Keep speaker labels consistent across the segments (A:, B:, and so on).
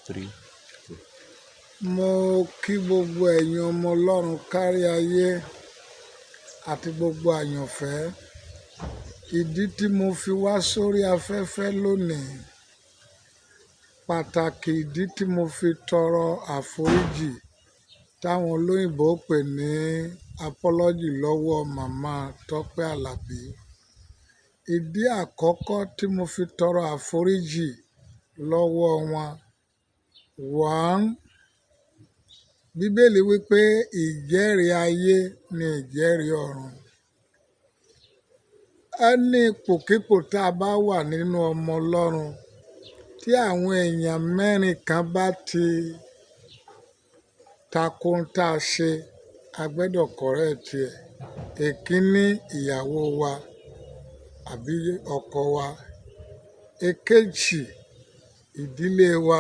A: 3.
B: Mo kí gbogbo ẹ̀yin ọmọ Ọlọ́run kárí ayé àti gbogbo àyànfẹ́. Ìdí tí mo fi wá sórí afẹ́fẹ́ lónìí, pàtàkì ìdí tí mo fi tọrọ àforíjì táwọn olóyìnbó pè ní apology lọ́wọ́ màmá Tọ́pẹ́ Àlàbí. Ìdí àkọ́kọ́ tí mo fi tọrọ àforíjì lọ́wọ́ wọn, one, Bíbélì wípé ìjẹ́rìí ayé ni ìjẹ́rìí ọ̀run. Ẹni ipòkípò tá a bá wà nínú ọmọ Ọlọ́run, tí àwọn èèyàn mẹ́rin kan bá ti tako ohun tá a ṣe, a gbọ́dọ̀ correct ẹ̀. Èkíní, ìyàwó wa àbí ọkọ wa. Èkejì, ìdílé wa,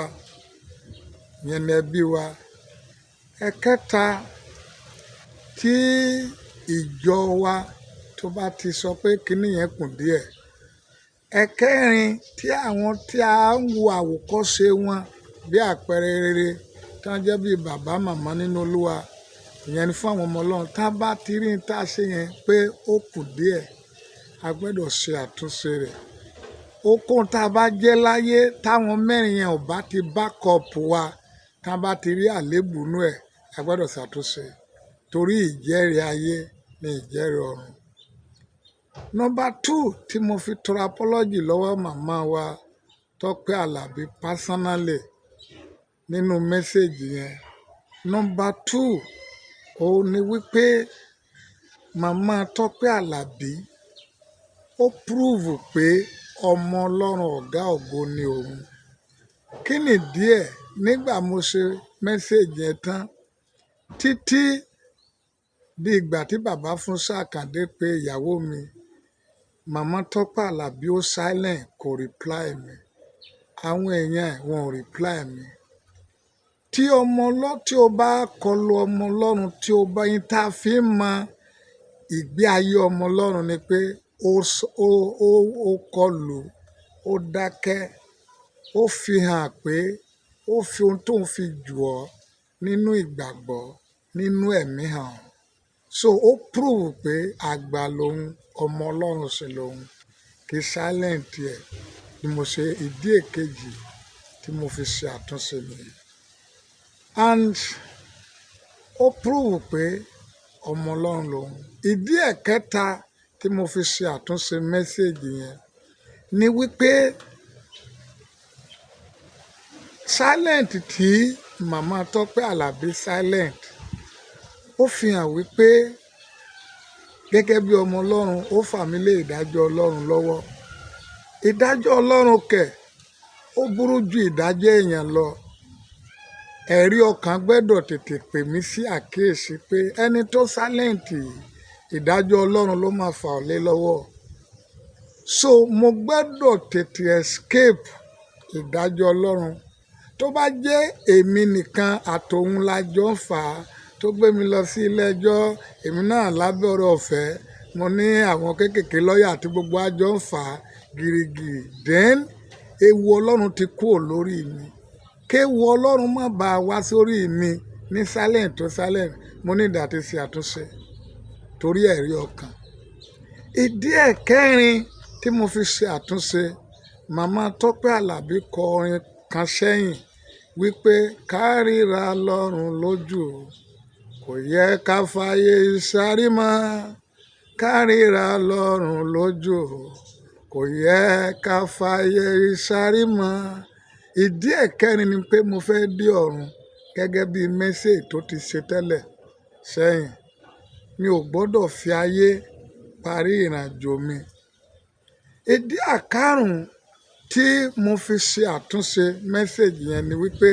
B: ìyẹn ni ẹbí wa. Ẹ̀kẹta, tí ìjọ wa tó bá ti sọ pé kíní yẹn kù díẹ̀. Ẹ̀kẹrin, tí àwọn tí a ń wo àwòkọ́ṣe wọn bí àpẹẹrẹ rere tí wọ́n jẹ́ bí bàbá màmá nínú Olúwa, ìyẹn ni fún àwọn ọmọ Ọlọ́run, tá a bá ti rí tá a ṣe yẹn pé ó kù díẹ̀, a gbọ́dọ̀ ṣe àtúnṣe rẹ̀. Ohunkóhun tá a bá jẹ́ láyé táwọn mẹ́rin yẹn ò bá ti back up wa, tá a bá ti rí àléébù inú ẹ̀, a gbọ́dọ̀ ṣàtúnṣe. Torí ìjẹ́rìí ayé ni ìjẹ́rìí ọ̀run. Number 2 tí mo fi tọrọ apology lọ́wọ́ màmá wa Tọ́pẹ́ Àlàbí personally nínú mẹ́sẹ̀gì yẹn. Number 2, òun ni wípé màmá Tọ́pẹ́ Àlàbí ó prove pé ọmọ Ọlọ́run ọ̀gá ògo ni òun. Kí nìdí ẹ̀? Nígbà mo ṣe mẹ́sẹ̀gì yẹn tán, títí di ìgbà tí bàbá fún Sàkàndé pé ìyàwó mi, màmá Tọ́pẹ́ Àlàbí ó silent, kò reply mi. Àwọn èèyàn ẹ̀ wọn ò reply mi. Tí o bá kọlu ọmọ Ọlọ́run, tí o bá yín tá a fi ń mọ ìgbé ayé ọmọ Ọlọ́run ni pé ó kọlù, ó dákẹ́, ó fi hàn pé ó fi ohun tó ń fi jù ọ́ nínú ìgbàgbọ́, nínú ẹ̀mí hàn. So ó prove pé àgbà lòun, ọmọ Ọlọ́run sì lòun. Kì í silent ẹ̀ ni mo ṣe ìdí èkejì tí mo fi ṣe àtúnṣe nìyí. And ó prove pé ọmọ Ọlọ́run lòun. Ìdí ẹ̀kẹta tí mo fi ṣe àtúnṣe mẹ́sẹ̀gì yẹn ni wípé silent tí màmá Tọ́pẹ́ Àlàbí silent, ó fi hàn wípé gẹ́gẹ́ bí ọmọ Ọlọ́run ó fà mí lé ìdájọ́ Ọlọ́run lọ́wọ́. Ìdájọ́ Ọlọ́run kẹ̀, ó burú ju ìdájọ́ èèyàn lọ. Ẹ̀rí ọkàn gbọ́dọ̀ tètè pè mí sí àkíyèsí pé ẹni tó silent ìdájọ́ Ọlọ́run ló máa fà ọ́ lé lọ́wọ́. So mo gbọ́dọ̀ tètè escape ìdájọ́ Ọlọ́run. Tó bá jẹ́ èmi nìkan àtòun la jọ ń fà á, tó gbé mi lọ sí ilé ẹjọ́, èmi náà lábẹ́ ọ̀rọ̀ ọ̀fẹ́, mo ní àwọn kéékèèké lọ́ọ̀yà tí gbogbo wa jọ ń fà á gírígírí. Then ewu Ọlọ́run ti kúrò lórí mi. Kéwu Ọlọ́run má bàa wá sórí mi ní silent tó silent, mo ní ìdá tí ṣe àtúnṣe torí ẹ̀rí ọkàn. Ìdí ẹ̀kẹrin tí mo fi ṣe àtúnṣe, màmá Tọ́pẹ́ Àlàbí kọ orin kan sẹ́yìn wípé ká ríra lọ́rùn lójú, kò yẹ ká fàyè ìsárí mọ́. Ká ríra lọ́rùn lójú, kò yẹ ká fàyè ìsárí mọ́. Ìdí ẹ̀kẹrin ni pé mo fẹ́ dé ọ̀run gẹ́gẹ́ bí mẹ́sẹ̀gì tó ti ṣe tẹ́lẹ̀ sẹ́yìn. Mi ò gbọ́dọ̀ fi ayé parí ìrìnàjò mi. Ìdí àkárùn-ún tí mo fi ṣe àtúnṣe mẹ́sẹ̀gì yẹn ni wípé,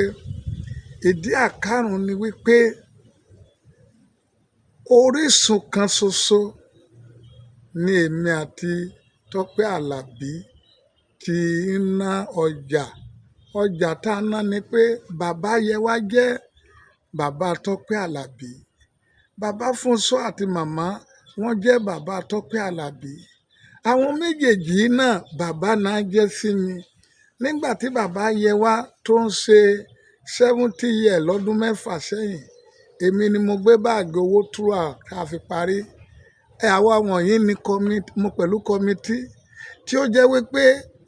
B: orísun kan ṣoṣo ni èmi àti Tọ́pẹ́ Àlàbí ti ń ná ọjà. Ọjà tá a ná ni pé bàbá yẹ wá jẹ́ bàbá Tọ́pẹ́ Àlàbí. Bàbá Fúnṣọ́ àti màmá wọ́n jẹ́ bàbá Tọ́pẹ́ Àlàbí. Àwọn méjèèjì náà bàbá náà jẹ́ sí mi. Nígbà tí bàbá yẹ wá tó ń ṣe 70 years lọ́dún 6 sẹ́yìn èmi ni mo gbé báàgì owó throughout tá a fi parí. Àwa wọ̀nyí ni mo pẹ̀lú kọmití tí ó jẹ́ wípé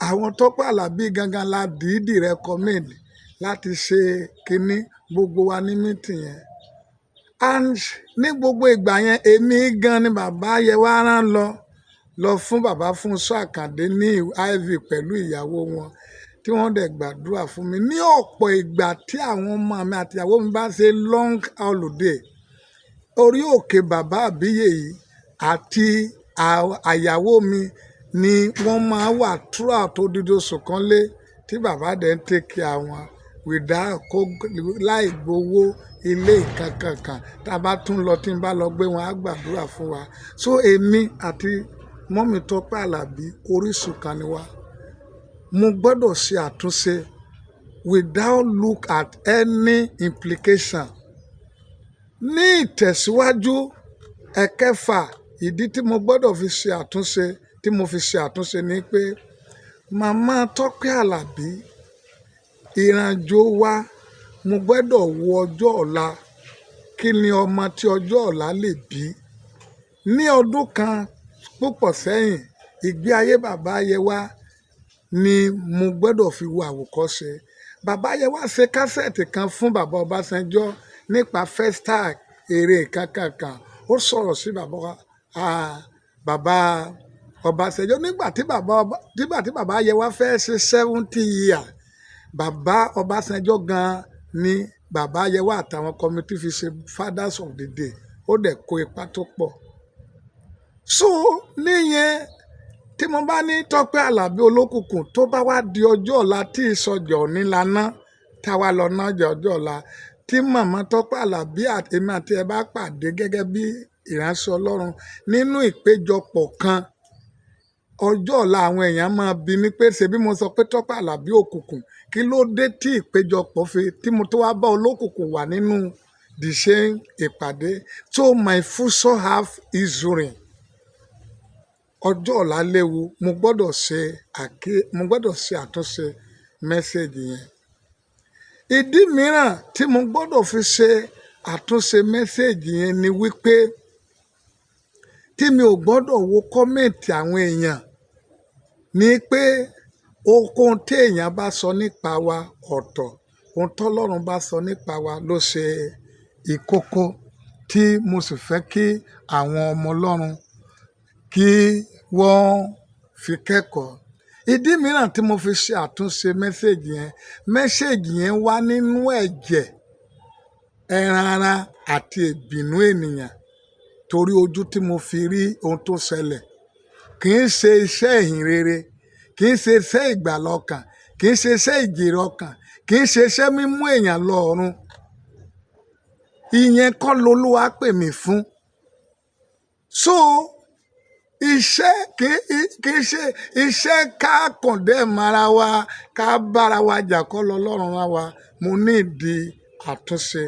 B: àwọn Tọ́pẹ́ Àlàbí gangan la dìídì recommend láti ṣe kínní gbogbo wa ní meeting yẹn. And ní gbogbo ìgbà yẹn èmi gan ni bàbá Yẹwà rán lọ fún bàbá Fúnṣọ́ Àkàndé ní IV pẹ̀lú ìyàwó wọn tí wọ́n dẹ̀ gbàdúrà fún mi. Ní ọ̀pọ̀ ìgbà tí àwọn ọmọ mi àti ìyàwó mi bá ṣe long holiday orí òkè bàbá àbíyè yìí àti àyàwó mi ni wọ́n máa wà throughout odidi oṣù kan lé tí bàbá dẹ̀ ń take care wọn láì gbowó ilé kankan tá a bá tún lọ tí n bá lọ gbé wọn á gbàdúrà fún wa. So èmi àti mọ́mì Tọ́pẹ́ Àlàbí orísun kan ni wá. Mo gbọ́dọ̀ ṣe àtúnṣe without look at any implication. Ní ìtẹ̀síwájú ẹ̀kẹfà ìdí tí mo gbọ́dọ̀ fi ṣe àtúnṣe tí mo fi ṣe àtúnṣe ni pé màmá Tọ́pẹ́ Àlàbí ìrìnàjò wa mo gbọ́dọ̀ wo ọjọ́ ọ̀la. Kí ni ọmọ tí ọjọ́ ọ̀la lè bí? Ní ọdún kan púpọ̀ sẹ́yìn ìgbé ayé bàbá Yẹwà ni mo gbọ́dọ̀ fi wo àwòkọ́ṣe. Bàbá Yẹwà ṣe kásẹ̀tì kan fún bàbá Ọbásanjọ́ nípa Festac èrè kankan. Ó sọ̀rọ̀ sí bàbá Ọbásanjọ́ nígbà tí bàbá Yẹwà fẹ́ ṣe 70 years. Bàbá Ọbásanjọ́ gan ni bàbá Yẹwà àtàwọn kọmitì fi ṣe Fathers of the Day. Ó dẹ̀ kó ipa tó pọ̀. So níyẹn tí mo bá ní Tọ́pẹ́ Àlàbí Olókùnkùn tó bá wá di ọjọ́ ọ̀la tí ìsọjà òní lana táwa lọ nájà ọjọ́ ọ̀la tí màmá Tọ́pẹ́ Àlàbí èmi àti ẹ bá pàdé gẹ́gẹ́ bí ìránṣẹ́ Ọlọ́run nínú ìpéjọpọ̀ kan ọjọ́ ọ̀la àwọn èèyàn máa bi mí pé ṣebí mo sọ pé Tọ́pẹ́ Àlàbí Òkùnkùn kí ló dé tí ìpéjọpọ̀ tí mo tó wá bá Olókùnkùn wà nínú the same ìpàdé. So my future half is ring. Ọjọ́ ọ̀la léwu mo gbọ́dọ̀ ṣe àtúnṣe mẹ́sẹ̀gì yẹn. Ìdí mìíràn tí mo gbọ́dọ̀ fi ṣe àtúnṣe mẹ́sẹ̀gì yẹn ni wípé tí mi ò gbọ́dọ̀ wo kọ́mẹ̀ntì àwọn èèyàn ni pé ohun tí èèyàn bá sọ nípa wa ọ̀tọ̀ ohun tọ́lọ́run bá sọ nípa wa ló ṣe ìkókó tí mo sì fẹ́ kí àwọn ọmọ Ọlọ́run kí wọ́n fi kẹ́kọ̀ọ́. Ìdí mìíràn tí mo fi ṣe àtúnṣe mẹ́sẹ̀gì yẹn wá nínú ẹ̀jẹ̀ ẹran ara àti ìbínú ènìyàn torí ojú tí mo fi rí ohun tó ṣẹlẹ̀. Kì í ṣe iṣẹ́ ìhìnrere, kì í ṣe iṣẹ́ ìgbàlà ọkàn, kì í ṣe iṣẹ́ ìjèrè ọkàn, kì í ṣe iṣẹ́ mímú èèyàn lọ ọ̀run. Ìyẹn kọ́ l'Olúwa pè mí fún. So iṣẹ́ kì í ṣe iṣẹ́ ká condemn ara wa ká bára wa jà kọ́ l'Ọlọ́run rán wa. Mo ní ìdí àtúnṣe.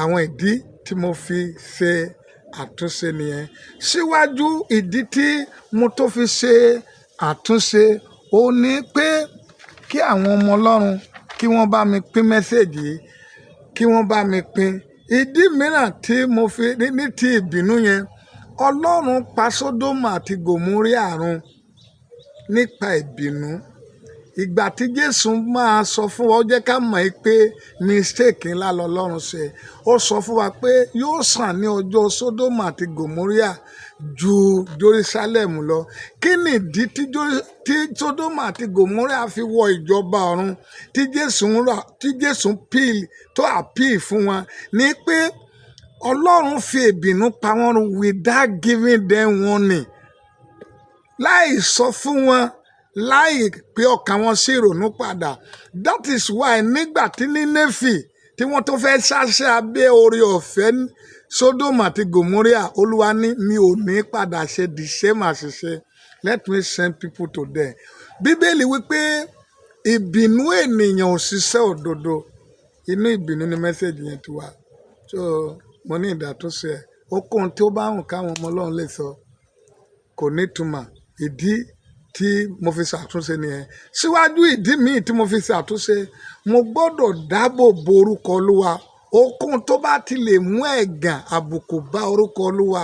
B: Àwọn ìdí tí mo fi ṣe àtúnṣe nìyẹn. Síwájú ìdí tí mo tó fi ṣe àtúnṣe ó ní pé kí àwọn ọmọ Ọlọ́run kí wọ́n bá mi pín mẹ́sẹ̀gì yìí, kí wọ́n bá mi pín. Ìdí mìíràn tí mo fi ní ti ìbínú yẹn Ọlọ́run pa Sódómù àti Gòmórà run nípa ìbínú. Ìgbà tí Jésù máa sọ fún wa ó jẹ́ ká mọ̀ pé mistake ńlá l'Ọlọ́run ṣe. Ó sọ fún wa pé yóò sàn ní ọjọ́ Sódómù àti Gòmórà ju Jerusalem lọ. Kí ni ìdí tí Sódómù àti Gòmórà fi wọ ìjọba ọ̀run tí Jésù tó appeal fún wọn ni pé Ọlọ́run fi ìbínú pa wọ́n run without giving them warning. Láì sọ fún wọn, láì pé ọkàn wọn sí ìrònú padà. That is why nígbà tí Nínéfì tí wọ́n tó fẹ́ ṣáṣẹ́ abẹ́ oore ọ̀fẹ́ Sódómù àti Gòmórà Olúwa ní mi ò ní padà ṣe the same àṣìṣe. Let me send people to them. Bíbélì wípé ìbínú ènìyàn ò ṣiṣẹ́ òdodo. Inú ìbínú ni mẹ́sẹ̀gì yẹn ti wá. So mo ní ìdàtúnṣe ẹ̀. Okun tí ó bá hùn káwọn ọmọ Ọlọ́run lè sọ kò ní ìtumọ̀. Ìdí tí mo fi ṣàtúnṣe nìyẹn. Síwájú ìdí míì tí mo fi ṣàtúnṣe, mo gbọ́dọ̀ dáàbò bo orúkọ Olúwa. Ohunkóhun tó bá ti lè mú ẹ̀gàn àbùkù bá orúkọ Olúwa,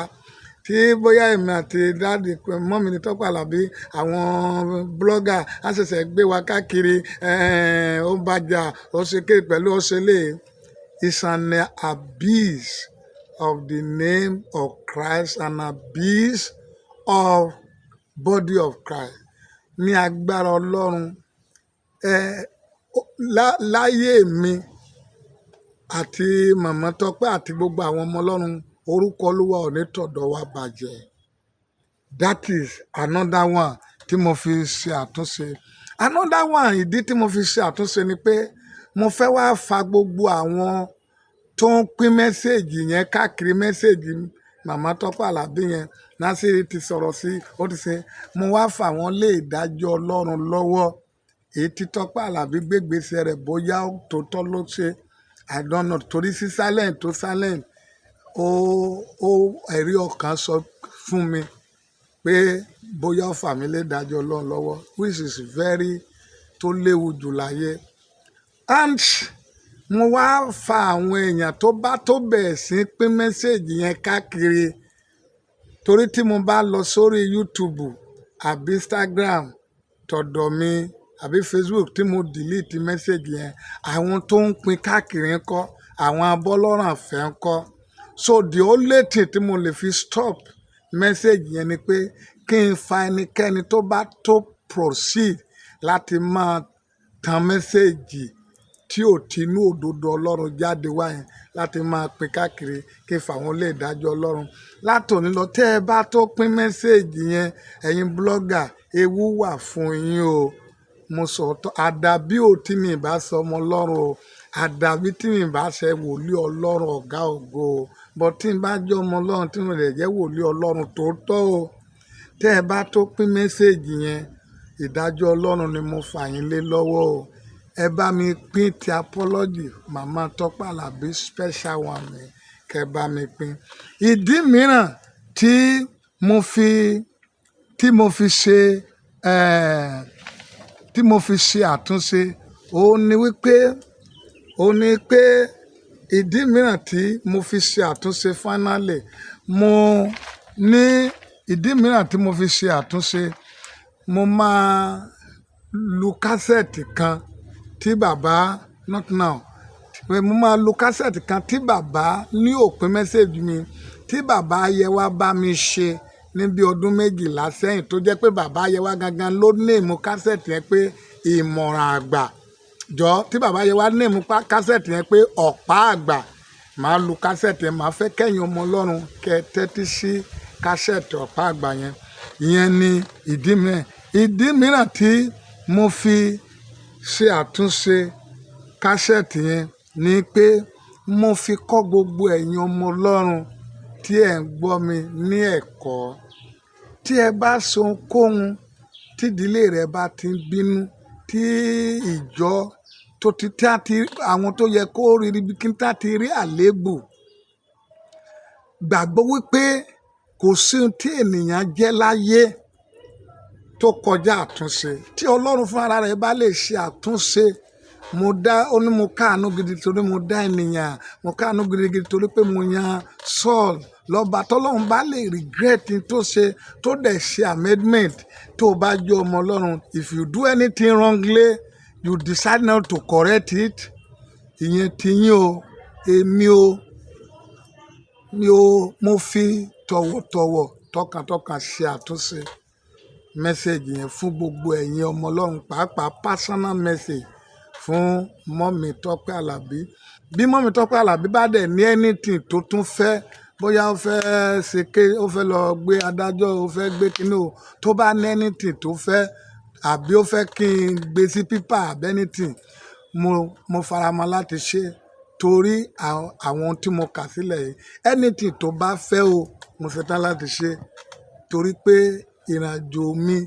B: tí bóyá èmi àti dáàdì mọ́mì ní Tọ́pẹ́ Àlàbí àwọn blọ́gà á ṣẹ̀ṣẹ̀ gbé wa káàkiri, ó bàjà ó ṣe ké pẹ̀lú ọ̀ṣẹ́lẹ̀. It's an abuse of the name of Christ, an abuse of body of Christ. Ní agbára Ọlọ́run, láyé mi àti màmá Tọ́pẹ́ àti gbogbo àwọn ọmọ Ọlọ́run, orúkọ Olúwa ò ní tọ̀dọ̀ wa bàjẹ́. That is another one tí mo fi ṣe àtúnṣe. Another one ìdí tí mo fi ṣe àtúnṣe ni pé mo fẹ́ wá fa gbogbo àwọn tó ń pín mẹ́sẹ̀gì yẹn káàkiri, mẹ́sẹ̀gì màmá Tọ́pẹ́ Àlàbí yẹn. Násìrì ti sọ̀rọ̀ sí, ó ti ṣe. Mo wá fà wọ́n lé ìdájọ́ Ọlọ́run lọ́wọ́. Èyí tí Tọ́pẹ́ Àlàbí gbégbèsè rẹ̀ bóyá tòótọ́ ló ṣe, I don't know. Torí sí silent tó silent, ẹ̀rí ọkàn sọ fún mi pé bóyá ó fà mí lé ìdájọ́ Ọlọ́run lọ́wọ́, which is very tó léwu jù láyé. And mo wá fa àwọn èèyàn tó bá tó bẹ̀ẹ̀ sí pín mẹ́sẹ̀gì yẹn káàkiri. Torí tí mo bá lọ sórí YouTube àbí Instagram tọ̀dọ̀ mi àbí Facebook tí mo delete mẹ́sẹ̀gì yẹn, àwọn tó ń pín káàkiri ńkọ́, àwọn abọ́lọ́rùn àfẹ́ ńkọ́. So the only thing tí mo lè fi stop mẹ́sẹ̀gì yẹn ni pé kí n fa ẹnikẹ́ni tó bá tó proceed láti máa tan mẹ́sẹ̀gì tí ò tinú òdodo Ọlọ́run jáde wá yẹn láti máa pín káàkiri, kí n fà wọ́n lé ìdájọ́ Ọlọ́run. Látòní lọ, tẹ́ ẹ bá tó pín mẹ́sẹ̀gì yẹn, ẹ̀yin blọ́gà, ewu wà fún yín o. Mo sọ ọ́, àdàbí ò tí mi bá sọ ọmọ Ọlọ́run o, àdàbí tí mi bá ṣe wòlíì Ọlọ́run ọ̀gá ògo o, bọ́ tí n bá jẹ́ ọmọ Ọlọ́run tí mo lè jẹ́ wòlíì Ọlọ́run tòótọ́ o. Tẹ́ ẹ bá tó pín mẹ́sẹ̀gì yẹn, ìdájọ́ Ọlọ́run ni mo fà yín lé lọ́wọ́ o. Ẹ bá mi pín ti apology màmá Tọ́pẹ́ Àlàbí special one ni kẹ́ bá mi pín. Ìdí mìíràn tí mo fi ṣe àtúnṣe, òun ni pé ìdí mìíràn tí mo fi ṣe àtúnṣe finally, ìdí mìíràn tí mo fi ṣe àtúnṣe, mo máa lu kásẹ̀tì kan tí bàbá not now, mo máa lu kásẹ̀tì kan tí bàbá ní òpin mẹ́sẹ̀gì mi, tí bàbá Ayẹwà bá mi ṣe ní bí ọdún 12 sẹ́yìn, tó jẹ́ pé bàbá Ayẹwà gangan ló néèmù kásẹ̀tì yẹn pé ìmọ̀ràn àgbà. Tí bàbá Ayẹwà néèmù kásẹ̀tì yẹn pé ọ̀pá àgbà, màá lu kásẹ̀tì yẹn, màá fẹ́ kẹ́yìn ọmọ Ọlọ́run kẹ́ tẹ́tí sí kásẹ̀tì ọ̀pá àgbà yẹn. Ìyẹn ni ìdí mìíràn. Ìdí mìíràn tí mo fi ṣe àtúnṣe kásẹ̀tì yẹn ni pé mo fi kọ́ gbogbo ẹ̀yin ọmọ Ọlọ́run tí ẹ̀ ń gbọ́ mi ní ẹ̀kọ́. Tí ẹ bá ṣe ohunkóhun tí ìdílé rẹ bá ti ń bínú, tí ìjọ àwọn tó yẹ kó rí ibi kí n tá ti rí àléébù, gbàgbọ́ wípé kò sí ohun tí ènìyàn jẹ́ láyé tó kọjá àtúnṣe. Tí Ọlọ́run fún ara rẹ̀ bá lè ṣe àtúnṣe, mo káàánú gidi torí mo dá ènìyàn, mo káàánú gidigidi torí pé mo yan Saul lọ́ba. Tọ́lọ́run bá lè regret tó ṣe, tó dẹ̀ ṣe amendment, tó bá jẹ́ ọmọ Ọlọ́run, if you do anything wrongly, you decide not to correct it, ìyẹn ti yín o. Èmi mo fi tọ̀wọ̀tọ̀wọ̀ tọkàntọkàn ṣe àtúnṣe mẹ́sẹ̀gì yẹn fún gbogbo ẹ̀yin ọmọ Ọlọ́run, pàápàá personal message fún mọ́mì Tọ́pẹ́ Àlàbí. Bí mọ́mì Tọ́pẹ́ Àlàbí bá dẹ̀ ní anything tó tún fẹ́, bóyá ó fẹ́ lọ gbé adájọ́, ó fẹ́ gbé kinní o, tó bá ní anything tó fẹ́, àbí ó fẹ́ kí n gbé sí pípà àbí anything, mo faramọ́ láti ṣe. Torí àwọn tí mo kà sílẹ̀ yìí, anything tó bá fẹ́ o, mo ṣetán láti ṣe. Torí pé ìrìnàjò mi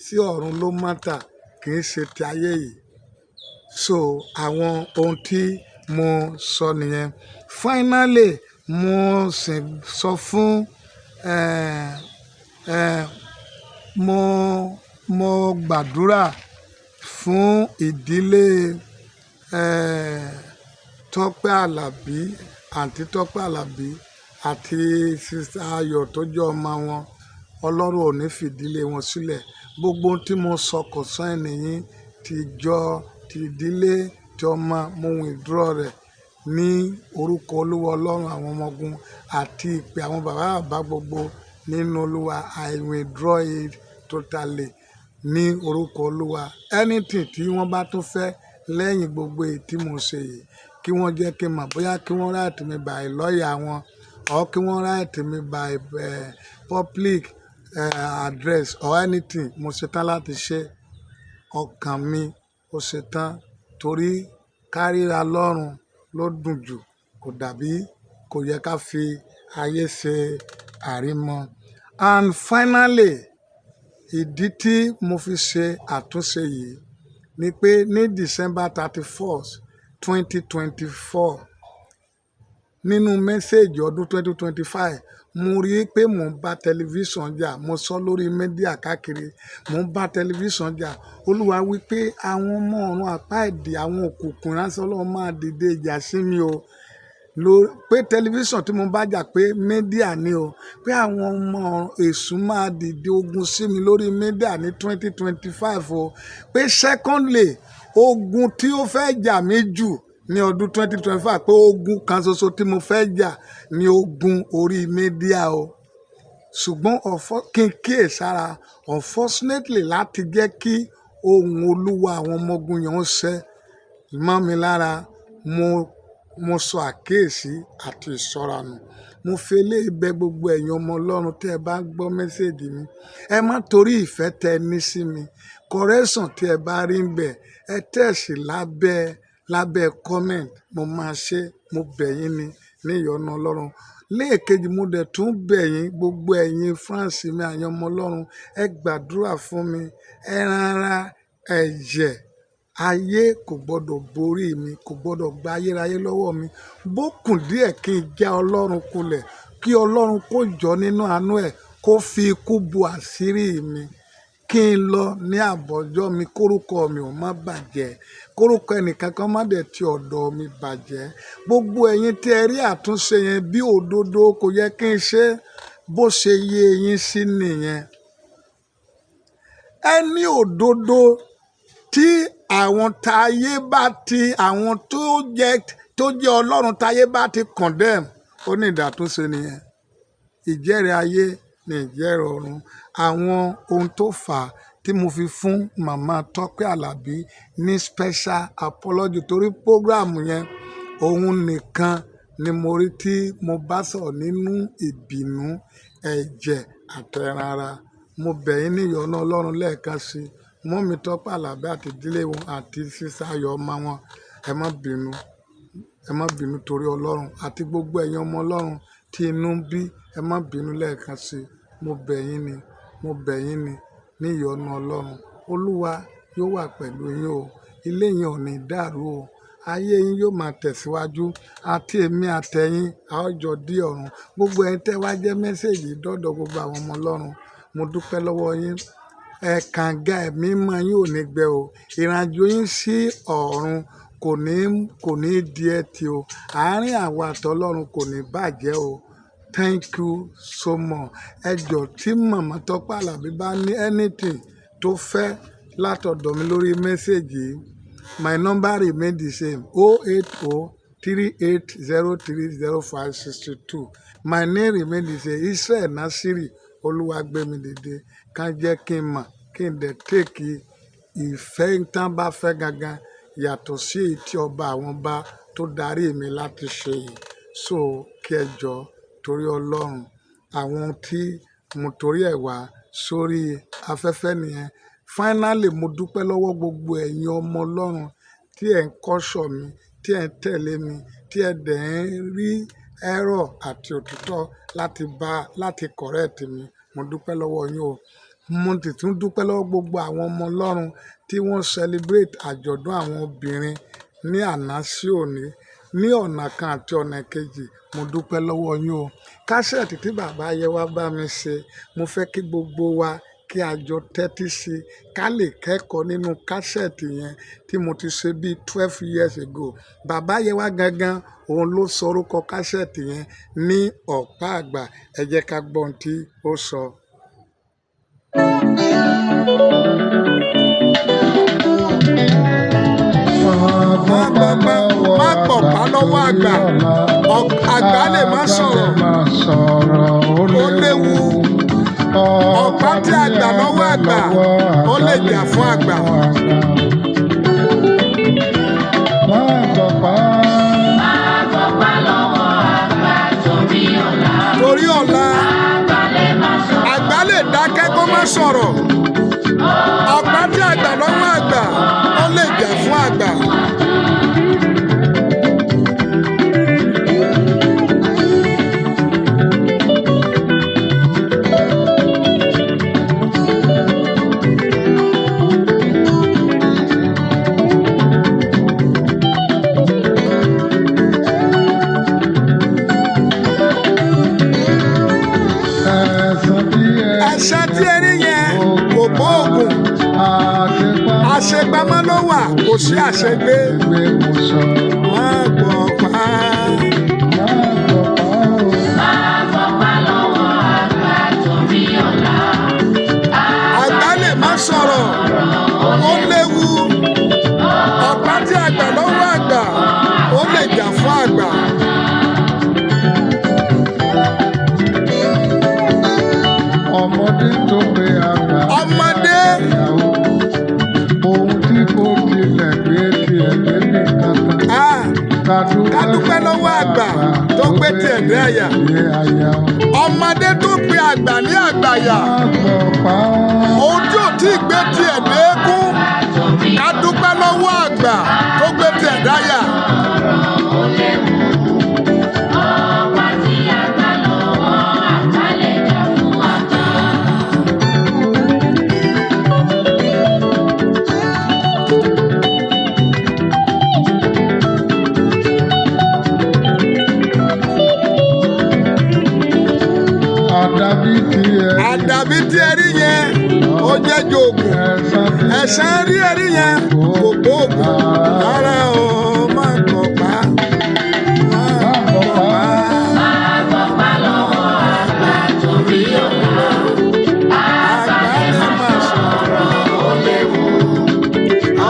B: sí ọ̀run ló mátà, kì í ṣe ti ayé yìí. So àwọn ohun tí mo sọ nìyẹn. Finally, mo sì sọ fún mo gbàdúrà fún ìdílé Tọ́pẹ́ Àlàbí, àǹtí Tọ́pẹ́ Àlàbí àti Sister Ayọ̀ tó jẹ́ ọmọ wọn. Ọlọ́run ò ní fìdílé wọn sílẹ̀. Gbogbo ohun tí mo sọ concerning yín, ti ìjọ, ti ìdílé, ti ọmọ, mo withdraw rẹ̀ ní orúkọ Olúwa Ọlọ́run àwọn ọmọ ogun àti ìpè àwọn bàbá gbogbo nínú Olúwa. I withdraw it totally ní orúkọ Olúwa. Anything tí wọ́n bá tún fẹ́ lẹ́yìn gbogbo èyí tí mo ṣe yìí, kí wọ́n jẹ́ kí n mọ̀, bóyá kí wọ́n write mi by lawyer wọn or kí wọ́n write mi by public address or anything. Mo ṣetán láti ṣe. Ọkàn mi ó ṣetán torí káríra lọ́run ló dùn jù. Kò yẹ ká fi ayé ṣe àrímọ. And finally, ìdí tí mo fi ṣe àtúnṣe yìí ni pé ní December 31st, 2024, nínú mẹ́sẹ̀gì ọdún 2025, mo rí i pé mò ń bá tẹlifíṣàn jà. Mo sọ lórí mídíà káàkiri, mò ń bá tẹlifíṣàn jà. Olúwa wí pé àwọn ọmọ ọ̀run àpá ìdè, àwọn òkùnkùn ìránṣẹ́ Ọlọ́run máa dìde ìjà sí mi o. Pé tẹlifíṣàn tí mo bá jà pé mídíà ni o. Pé àwọn ọmọ èṣù máa dìde ogun sí mi lórí mídíà ní 2025 o. Pé secondly, ogun tí ó fẹ́ jà mí jù ní ọdún 2025, pé ogun kan ṣoṣo tí mo fẹ́ jà ní ogun orí mídíà o. Ṣùgbọ́n kí n kíyèsára, unfortunately, láti jẹ́ kí ohùn Olúwa àwọn ọmọ ogun yẹn ó ṣẹ mọ́ mi lára, mo sọ àkíyèsí àti ìṣọ́ra nù. Mo fi eléyìí bẹ̀ gbogbo ẹ̀yin ọmọ Ọlọ́run tí ẹ bá gbọ́ mẹ́sẹ̀gì mi. Ẹ má torí ìfẹ́ tẹ ní sí mi. Correction tí ẹ bá rí ń bẹ̀, ẹ tẹ̀sí lábẹ́ comment. Mo máa ṣe. Mo bẹ̀ yín ní ìyọ́nú Ọlọ́run. Lẹ́ẹ̀kejì, mo dẹ̀ tún bẹ̀ yín, gbogbo ẹ̀yin fans mi, àyàn ọmọ Ọlọ́run, ẹ gbàdúrà fún mi. Ẹran ara, ẹ̀jẹ̀ ayé kò gbọdọ̀ borí mi, kò gbọdọ̀ gba ayérayé lọ́wọ́ mi. Bó kù díẹ̀ kí n já Ọlọ́run kulẹ̀, kí Ọlọ́run kó jọ nínú àánú ẹ̀ kó fi ikú bo àṣírí mi, kí n lọ ní àbọ̀jọ́ mi, kórúkọ mi ò má bàjẹ́, kórúkọ ẹnìkankan má dẹ̀ ti ọ̀dọ̀ mi bàjẹ́. Gbogbo ẹ̀yin tí ẹ rí àtúnṣe yẹn bí òdodo, kò yẹ kí n ṣe bó ṣe yé yín sí nìyẹn. Ẹ ní òdodo tí àwọn tó jẹ́ Ọlọ́run táyé bá ti condemn, ó ní ìdàtúnṣe nìyẹn. Ìjẹ́rìí ayé ni ìjẹ́rìí ọ̀run. Àwọn ohun tó fà á tí mo fi fún màmá Tọ́pẹ́ Àlàbí ní special apology torí program yẹn òun nìkan ni mo rí tí mo bá sọ̀rọ̀ nínú ìbínú, ẹ̀jẹ̀ àtẹran ara. Mo bẹ̀ yín ní ìyọ́nú Ọlọ́run lẹ́ẹ̀kan sí i. Mọ́mì Tọ́pẹ́ Àlàbí àti ìdílé wọn àti Sister Ayọ̀ ọmọ wọn, ẹ má bínú torí Ọlọ́run. Àti gbogbo ẹ̀yin ọmọ Ọlọ́run tí inú ń bí, ẹ má bínú lẹ́ẹ̀kan sí i. Mo bẹ̀ yín ní ìyọ́nú Ọlọ́run. Olúwa yóò wà pẹ̀lú yín o. Ilé yín ò ní dàrú o. Ayé yín yóò máa tẹ̀síwájú. Àti èmi àtẹ̀yin, a ó jọ dé ọ̀run. Gbogbo ẹ̀yin tẹ́ wá jẹ́ mẹ́sẹ̀gì dọ́dọ̀ gbogbo àwọn ọmọ Ọlọ́run, mo dúpẹ́ lọ́wọ́ yín. Kànga ẹ̀mí mọ́ yín ò ní gbẹ o. Ìrìnàjò yín sí ọ̀run kò ní di ẹtì o. Àárín àwa àti Ọlọ́run kò ní bàjẹ́ o. Thank you so much. Ẹ jọ̀ọ́ tí màmá Tọ́pẹ́ Àlàbí bá ní anything tó fẹ́ látọ̀dọ̀ mi lórí mẹ́sẹ̀gì, my number remain the same: 08038030562. My name remain the same: Israel Nasiri Olúwagbémidìde. Ká jẹ́ kí n mọ̀, kí n dẹ̀ take ìfẹ́ tán bá fẹ́ gangan yàtọ̀ sí èyí tí ọba àwọn bá tó darí mi láti ṣe yìí. So kí ẹ jọ̀ọ́ torí Ọlọ́run, àwọn tí mo torí ẹ̀ wá sórí afẹ́fẹ́ nìyẹn. Finally, mo dúpẹ́ lọ́wọ́ gbogbo ẹ̀yin ọmọ Ọlọ́run tí ẹ̀ ń kọ́ṣọ̀ mi, tí ẹ̀ ń tẹ̀lé mi, tí ẹ̀ dẹ̀ ń rí error àti òtítọ́ láti correct mi. Mo dúpẹ́ lọ́wọ́ yín o. Mo sì tún dúpẹ́ lọ́wọ́ gbogbo àwọn ọmọ Ọlọ́run tí wọ́n celebrate àjọ̀dún àwọn obìnrin ní àná sí òní ní ọ̀nà kan àti ọ̀nà kejì. Mo dúpẹ́ lọ́wọ́ yín o. Kásẹ̀tì tí bàbá Ayẹwà bá mi ṣe, mo fẹ́ kí gbogbo wa kí a jọ tẹ́tí sí ká lè kẹ́kọ̀ọ́ nínú kásẹ̀tì yẹn tí mo ti ṣe bíi 12 years ago. Bàbá Yewa gangan òun ló sọ orúkọ kásẹ̀tì yẹn ní Ọ̀pá Àgbà. Ẹ jẹ́ ká gbọ́ ohun tí ó sọ. Má gbọ̀pá lọ́wọ́ àgbà, àgbà lè má sọ̀rọ̀, ó léwu. Ọ̀pá tí àgbà lọ́wọ́ àgbà, ó lè jà fún àgbà.
A: Má gbọ̀pá
C: lọ́wọ́ àgbà
B: Torí ọ̀la, àgbà lè dákẹ́ kó má sọ̀rọ̀. Ọ̀pá tí àgbà lọ́wọ́ àgbà, ó lè jà fún àgbà. Ẹ̀ṣẹ̀ tí ẹ rí yẹn kò bóògùn, àṣepamọ́ ló wà, kò sí àṣegbé. Má gbọ̀pá.
C: lọ́wọ́ àgbà torí ọ̀la.
B: Àgbà lè má sọ̀rọ̀, ó léwu. Ọ̀pá tí àgbà lọ́wọ́ àgbà, ó lè jà fún àgbà.
A: ọmọdé tó pe àgbà.
B: Ọmọdé
A: Ohun tí kò tilẹ̀ gbé tiẹ̀ débi kankan.
B: ká dúpẹ́ lọ́wọ́ àgbà tó gbé tiẹ̀ dé àyà. Ọmọdé tó pe àgbà ní àgbàyà, ohun tí ò tí ì gbé tiẹ̀ dé eégún. Ká dúpẹ́ lọ́wọ́ àgbà tó gbé tiẹ̀ dáyà.
C: Ọ̀pá tí àgbà lọ́wọ́ àgbà lè jà fún àgbà.
B: Àdàbí tí ẹ rí yẹn, ó jẹ́ jòògùn. Ẹ̀ṣẹ̀ rí ẹ rí yẹn, kò gbóògùn. Rárá o, má gbọ̀pá. Má gbọ̀pá.
C: lọ́wọ́ àgbà torí ọ̀la.
B: Àgbà lè má sọ̀rọ̀, ó léwu.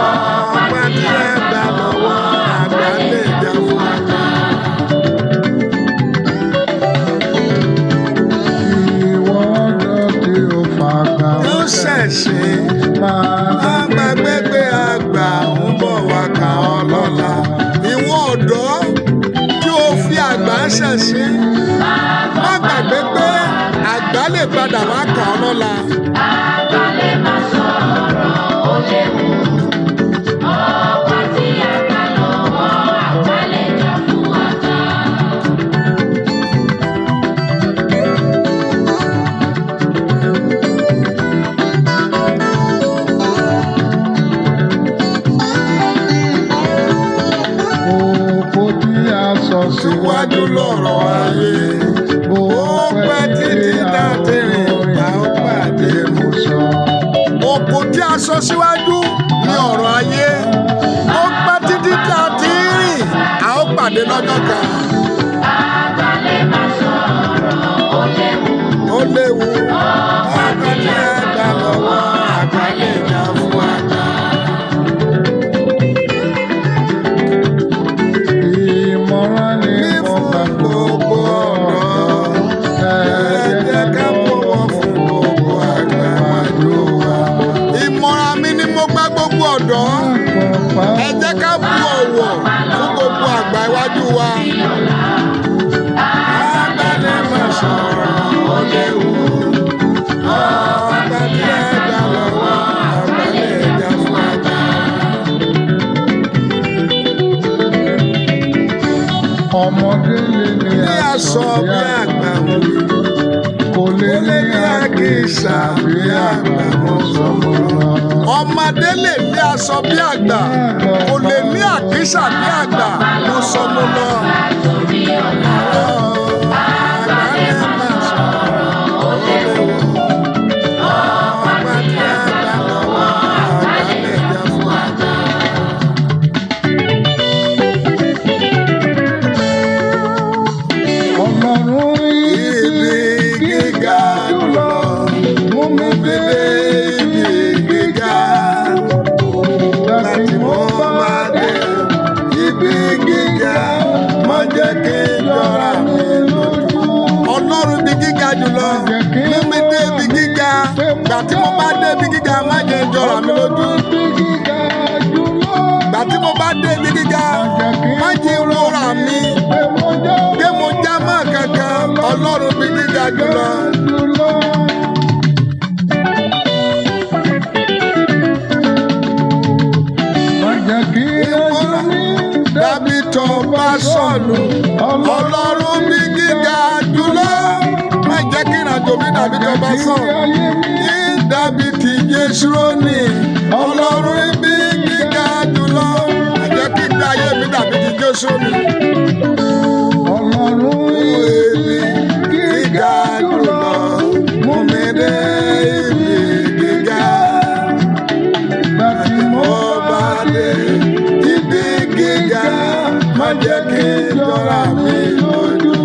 B: Ọ̀pá tí ẹ gbà lọ́wọ́ àgbà lè jà fún àgbà. Ó ṣẹ̀ṣẹ̀ má gbàgbé pé àgbà ń bọ̀ wá kà ọ́ lọ́la. Ìwọ ọ̀dọ́ tí o fi àgbà ṣẹ̀ṣẹ̀, má gbàgbé pé àgbà lè padà wá kà ọ́ lọ́la.
C: Àgbà lè má sọ̀rọ̀, ó léwu. Ọ̀pá tí àgbà lọ́wọ́ àgbà lè jà fún àgbà.
B: Síwájú lọ̀rọ̀ ayé, ó pẹ́ títí dáadé rìn bá ó pàdé mo sọ. Òkú tí a sọ síwájú ní ọ̀rọ̀ ayé, ó pẹ́ títí dáadé rìn a ó pàdé lọ́jọ́ kan.
C: Àgbà lè má sọ̀rọ̀, ó léwu.
B: Ó léwu, ọ̀pá tí ẹ gbà lọ́wọ́ àgbà lè jà fún àgbà.
A: Ìmọ̀ràn ni mo gbà gbogbo ọ̀dọ́. Ẹ jẹ́ ká bọ̀wọ̀ fún gbogbo àgbà wájú wa.
B: Ìmọ̀ràn mi ni mo gbà gbogbo ọ̀dọ́. Ẹ jẹ́ ká bu ọ̀wọ̀ fún gbogbo àgbà iwájú wa. Àgbà lè má sọ̀rọ̀, ó léwu. Ọ̀pá tí ẹ gbà lọ́wọ́ àgbà lè jà fún àgbà.
A: Ọmọdé lè ní
B: Ní aṣọ bí àgbà mo wí,
A: kò lè
B: ó lè ní àkísà bí àgbà mo sọ mo lọ. Ọmọdé lè ní aṣọ bí àgbà, kò lè ní àkísà bí àgbà mo sọ mo lọ.
C: Torí ọ̀la.
B: Àgbà lè má sọ̀rọ̀, ó léwu.
C: Ọ̀pá
B: tí mo bá dé ibi gíga má jẹ́ jọra mi lójú. Ìgbà tí mo bá dé ibi gíga má jẹ́ wúrà mi pé mo já mọ́ kankan Ọlọ́run bí gíga jùlọ. Dàbí tó bá sọnù Ọlọ́run bí gíga jùlọ. Má jẹ́ kí ìrìnàjò mi dàbí tó bá sọnù. Dàbí ti Jésùrónì Ọlọ́run bí gíga jùlọ. Má jẹ́ kí ìgbé ayé mi dàbí ti Jésùrónì. Ọlọ́run bí gíga jùlọ. Mú mi dé ibi gíga. Bàtí mo bá dé ibi gíga, má jẹ́ kí jọra mi lójú.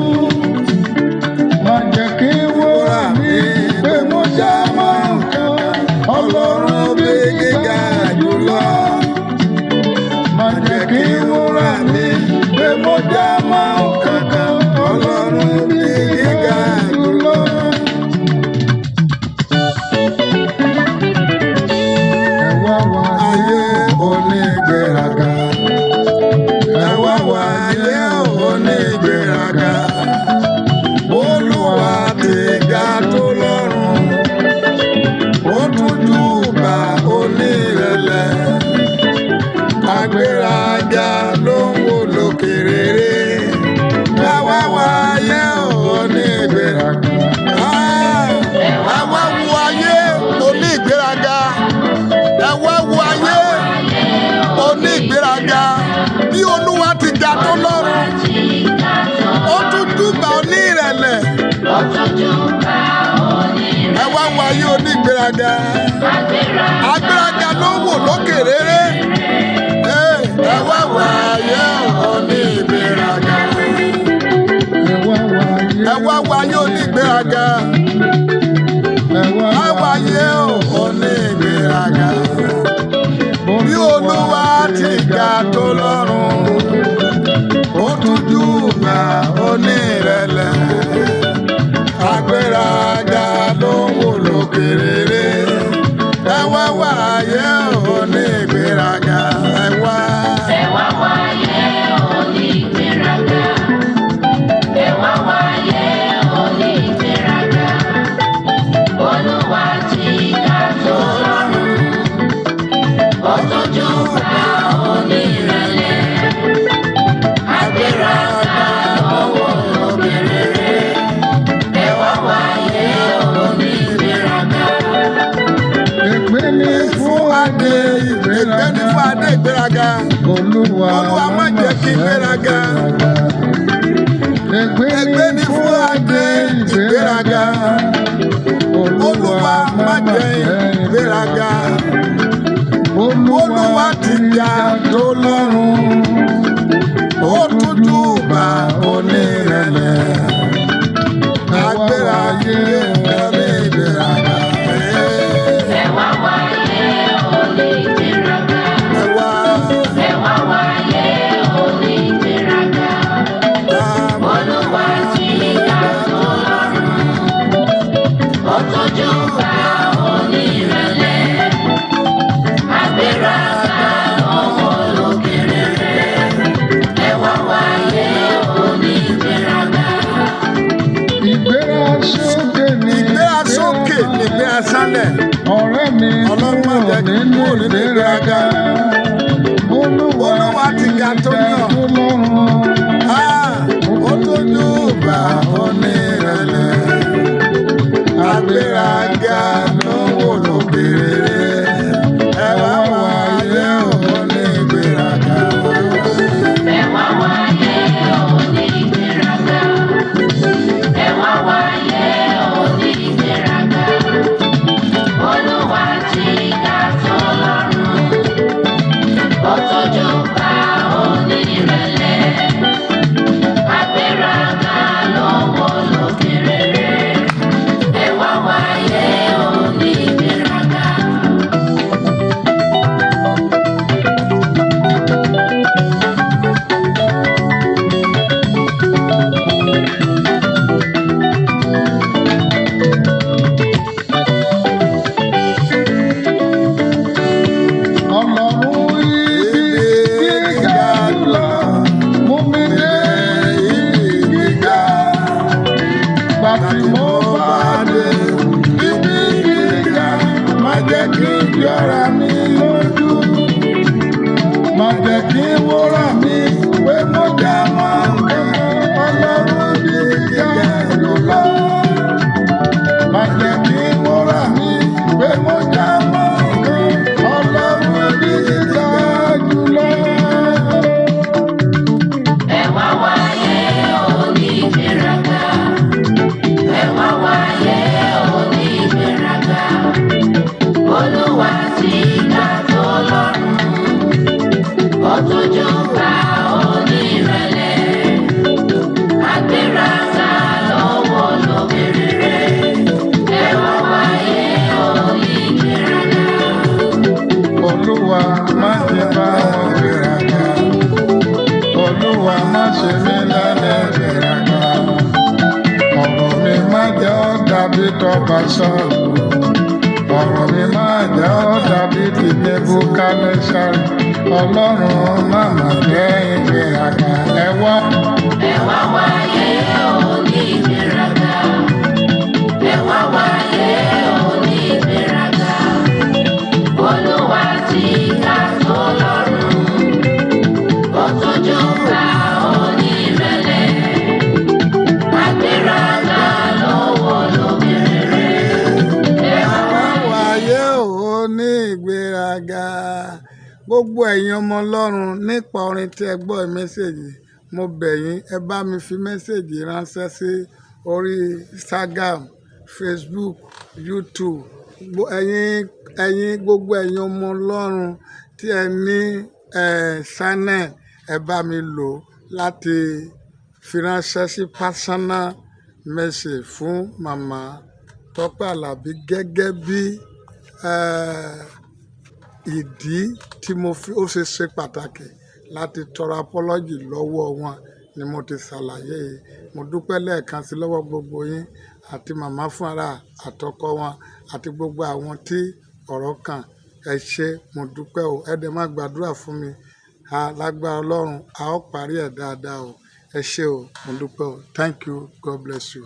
B: Má jẹ́ kí wúrà mi pé mo já mọ́ nǹkan. Ọlọ́run bí gíga jùlọ. Má jẹ́ kí wúrà mi pé mo já mọ́ nǹkan. Ọlọ́run bí gíga jùlọ. Ayé onígbéraga. Ẹ wá wá ayé onígbéraga. Olúwa ti ga tó lọ́run. Ó tún júbà onírẹ̀lẹ̀. Agbéraga ló ń wò lókè rere. Ẹ wá wá ayé onígbéraga. Ẹ wá wo ayé onígbéraga. Ẹ wá wo ayé onígbéraga. Bí Olúwa ti ga tó lọ́run, ó tún júbà onírẹ̀lẹ̀. Ẹ wá wo ayé onígbéraga. Agbéraga ló ń wò lókè rere. Ẹ wá wo ayé onígbéraga. Ẹ wá wo ayé onígbéraga. Ẹ wá wo ayé onígbéraga. Bí Olúwa ti ga tó lọ́run, ó tún júbà onírẹ̀lẹ̀. Agbéraga ló ń wò lókè rere. Ẹ wá wá ayé onígbéraga. Ẹ wá.
C: Ẹ wá wá ayé onígbéraga. Ẹ wá wá ayé onígbéraga. Olúwa ti ga tó lọ́run. Ó tún júbà onírẹ̀lẹ̀. Agbéraga ló ń wò lókè rere. Ẹ wá wá ayé onígbéraga.
B: Ègbé ni fún adé ìgbéraga. Olúwa má jẹ́ kí ìgbéraga. Ègbé ni fún adé ìgbéraga. Olúwa má jẹ́ ìgbéraga. Olúwa ti ga tó lọ́run. Ó tún júbà onírẹ̀lẹ̀. Agbéraga onígbéraga.
C: Ẹ wá wá ayé onígbéraga.
B: Ẹ wá.
C: Ẹ wá wá ayé onígbéraga. Olúwa ti ga tó lọ́run. Ó tún júbà onírẹ̀lẹ̀. Agbéraga ló ń wò lókè rere. Ẹ wá wá ayé onígbéraga.
B: Ìgbérasókè ni ìgbérasálẹ̀. Ọ̀rẹ́ mi
A: Ọlọ́run má jẹ́ kí n kúrò nínú ìgbéraga. Olúwa ti ga tó yàn. Ó tó júbà onírẹ̀lẹ̀. Agbéraga ló ń wò lókè rere. Ẹ wá wá ayé onígbéraga.
C: Ẹ wá wá ayé onígbéraga. Ẹ wá wá ayé onígbéraga. Olúwa ti ga tó lọ́run. Ó tó júbà onírẹ̀lẹ̀. Agbéraga ló ń wò lókè. tójú bá onírẹ̀lẹ̀, agbéraga lọ́wọ́ lóbìnrin rẹ̀. Ẹ wá wáyé onígbéraga.
A: Olúwa má jẹ́ bá wọn gbéraga. Olúwa má ṣe mí lẹ́ni gbéraga. Ọ̀rọ̀ mi má jẹ́ ó dàbí tọba Sọ́ọ̀lù. Ọ̀rọ̀ mi má jẹ́ ó dàbí ti Nebukadnésárì. Ọlọ́run má mà jẹ́ ìgbéraga. Ẹ wá
C: wáyé onígbéraga. Ẹ wá wáyé onígbéraga. Olúwa ti ga tó lọ́run, ó tójú bá onírẹ̀lẹ̀, agbéraga lọ́wọ́ lóbìnrin rẹ̀. Ẹ wá
B: wáyé ní ìgbéraga. Gbogbo ẹ̀yin ọmọ Ọlọ́run, nípa orin tí ẹ gbọ́ mẹ́sẹ̀gì, mo bẹ̀ yín ẹ bá mi fi mẹ́sẹ̀gì ránṣẹ́ sí orí Instagram, Facebook, YouTube. Gbogbo ẹ̀yin ọmọ Ọlọ́run tí ẹ ní channel, ẹ bá mi lò láti fi ránṣẹ́ sí personal message fún màmá Tọ́pẹ́ Àlàbí gẹ́gẹ́ bí ìdí tí ó ṣe pàtàkì láti tọrọ apology lọ́wọ́ wọn ni mo ti ṣàlàyé yìí. Mo dúpẹ́ lẹ́ẹ̀kan sí lọ́wọ́ gbogbo yín àti màmá fúnra àtọkọ wọn àti gbogbo àwọn tí ọ̀rọ̀ kàn. Ẹ ṣé, mo dúpẹ́ o. Ẹ dẹ̀ máa gbàdúrà fún mi. Lágbára Ọlọ́run, a ó parí ẹ̀ dáadáa o. Ẹ ṣé o, mo dúpẹ́ o. Thank you. God bless you.